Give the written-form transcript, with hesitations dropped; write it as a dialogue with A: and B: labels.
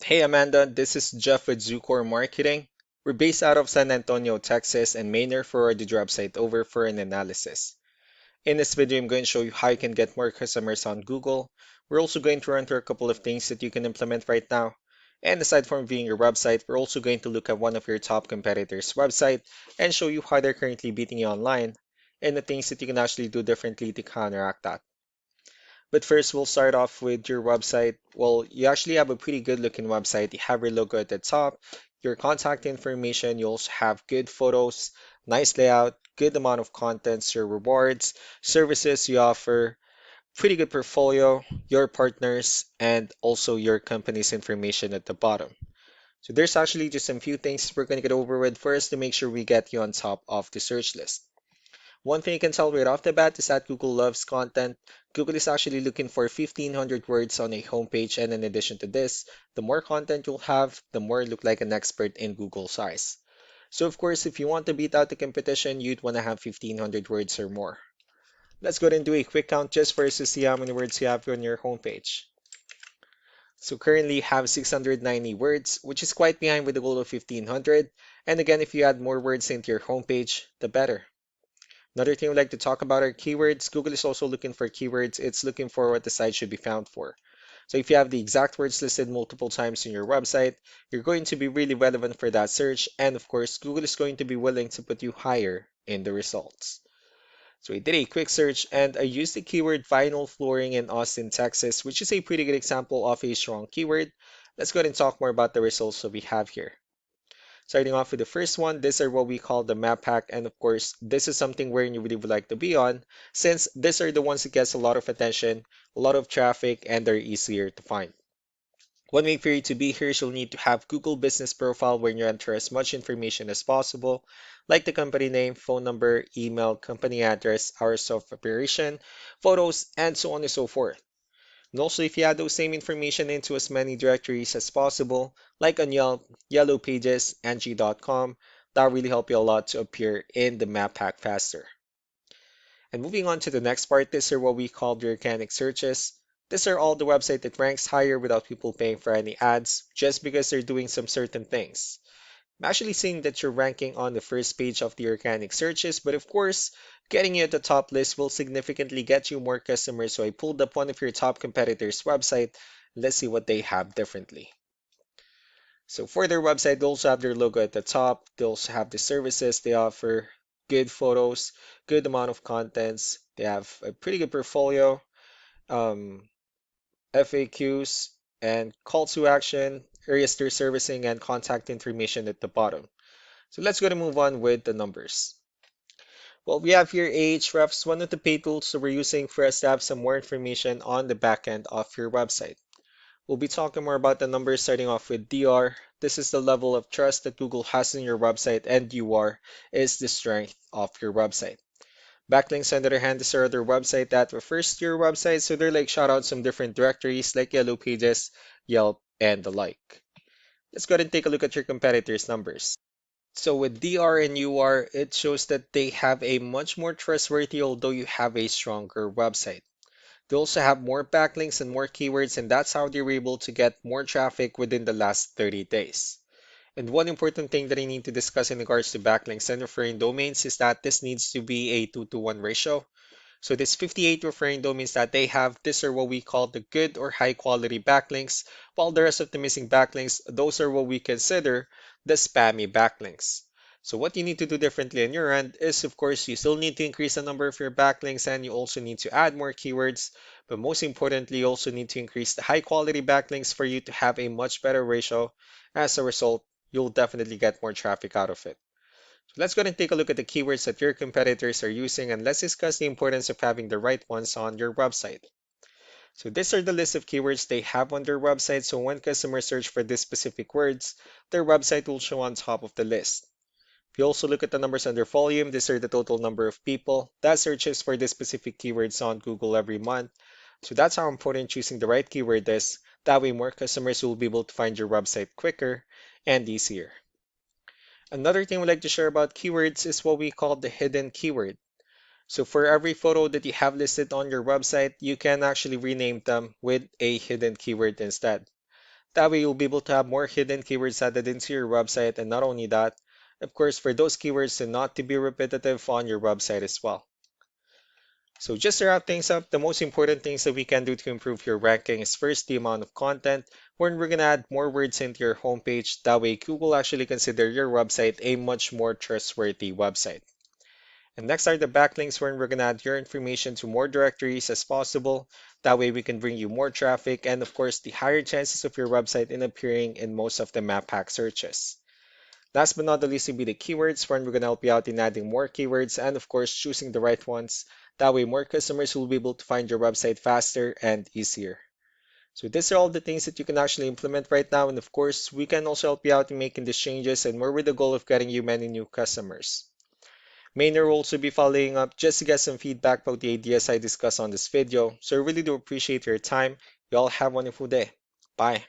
A: Hey Amanda, this is Jeff with Zucor Marketing. We're based out of San Antonio, Texas, and mainly for the job site over for an analysis. In this video, I'm going to show you how you can get more customers on Google. We're also going to run through a couple of things that you can implement right now. And aside from viewing your website, we're also going to look at one of your top competitors' website and show you how they're currently beating you online and the things that you can actually do differently to counteract that. But first, we'll start off with your website. Well, you actually have a pretty good looking website. You have your logo at the top, your contact information. You also have good photos, nice layout, good amount of contents, your rewards, services you offer, pretty good portfolio, your partners, and also your company's information at the bottom. So there's actually just some few things we're going to get over with first to make sure we get you on top of the search list. One thing you can tell right off the bat is that Google loves content. Google is actually looking for 1,500 words on a homepage, and in addition to this, the more content you'll have, the more you look like an expert in Google's eyes. So of course, if you want to beat out the competition, you'd want to have 1,500 words or more. Let's go ahead and do a quick count just for us to see how many words you have on your homepage. So currently you have 690 words, which is quite behind with the goal of 1,500. And again, if you add more words into your homepage, the better. Another thing we'd like to talk about are keywords. Google is also looking for keywords. It's looking for what the site should be found for. So if you have the exact words listed multiple times in your website, you're going to be really relevant for that search. And of course, Google is going to be willing to put you higher in the results. So I did a quick search and I used the keyword vinyl flooring in Austin, Texas, which is a pretty good example of a strong keyword. Let's go ahead and talk more about the results that we have here. Starting off with the first one, these are what we call the map hack. And of course, this is something where you really would like to be on, since these are the ones that gets a lot of attention, a lot of traffic, and they're easier to find. One way for you to be here is you'll need to have Google Business Profile where you enter as much information as possible, like the company name, phone number, email, company address, hours of operation, photos, and so on and so forth. And also, if you add those same information into as many directories as possible, like on Yelp, Yellow Pages, Angie.com, that really help you a lot to appear in the map pack faster. And moving on to the next part, these are what we call the organic searches. These are all the website that ranks higher without people paying for any ads, just because they're doing some certain things. I'm actually seeing that you're ranking on the first page of the organic searches, but of course, getting you at the top list will significantly get you more customers. So I pulled up one of your top competitors' website. Let's see what they have differently. So for their website, they also have their logo at the top. They also have the services they offer, good photos, good amount of contents. They have a pretty good portfolio, um, FAQs, and call to action, areas they're servicing, and contact information at the bottom. So let's go to move on with the numbers. Well, we have here Ahrefs, one of the pay tools that we're using for us to have some more information on the back end of your website. We'll be talking more about the numbers starting off with DR. This is the level of trust that Google has in your website, and UR is the strength of your website. Backlinks, on the other hand, is our other website that refers to your website, so they're like shoutouts from different directories like Yellow Pages, Yelp, and the like. Let's go ahead and take a look at your competitors' numbers. So with DR and UR, it shows that they have a much more trustworthy, although you have a stronger website. They also have more backlinks and more keywords, and that's how they were able to get more traffic within the last 30 days. And one important thing that I need to discuss in regards to backlinks and referring domains is that this needs to be a 2-to-1 ratio. So this 58 referring domains that they have, these are what we call the good or high quality backlinks, while the rest of the missing backlinks, those are what we consider the spammy backlinks. So what you need to do differently on your end is, of course, you still need to increase the number of your backlinks and you also need to add more keywords. But most importantly, you also need to increase the high quality backlinks for you to have a much better ratio. As a result, you'll definitely get more traffic out of it. So let's go ahead and take a look at the keywords that your competitors are using and let's discuss the importance of having the right ones on your website. So these are the list of keywords they have on their website. So when customers search for these specific words, their website will show on top of the list. If you also look at the numbers under volume, these are the total number of people that searches for these specific keywords on Google every month. So that's how important choosing the right keyword is. That way more customers will be able to find your website quicker and easier. Another thing we like to share about keywords is what we call the hidden keyword. So for every photo that you have listed on your website, you can actually rename them with a hidden keyword instead. That way you'll be able to have more hidden keywords added into your website, and not only that, of course, for those keywords to not to be repetitive on your website as well. So just to wrap things up, the most important things that we can do to improve your ranking is first the amount of content, when we're gonna add more words into your homepage. That way Google actually consider your website a much more trustworthy website. And next are the backlinks, where we're gonna add your information to more directories as possible. That way we can bring you more traffic and of course the higher chances of your website in appearing in most of the map pack searches. Last but not the least will be the keywords, where we're going to help you out in adding more keywords and of course choosing the right ones. That way more customers will be able to find your website faster and easier. So these are all the things that you can actually implement right now, and of course we can also help you out in making these changes, and more with the goal of getting you many new customers. Maynard will also be following up just to get some feedback about the ideas I discussed on this video. So I really do appreciate your time. You all have a wonderful day. Bye.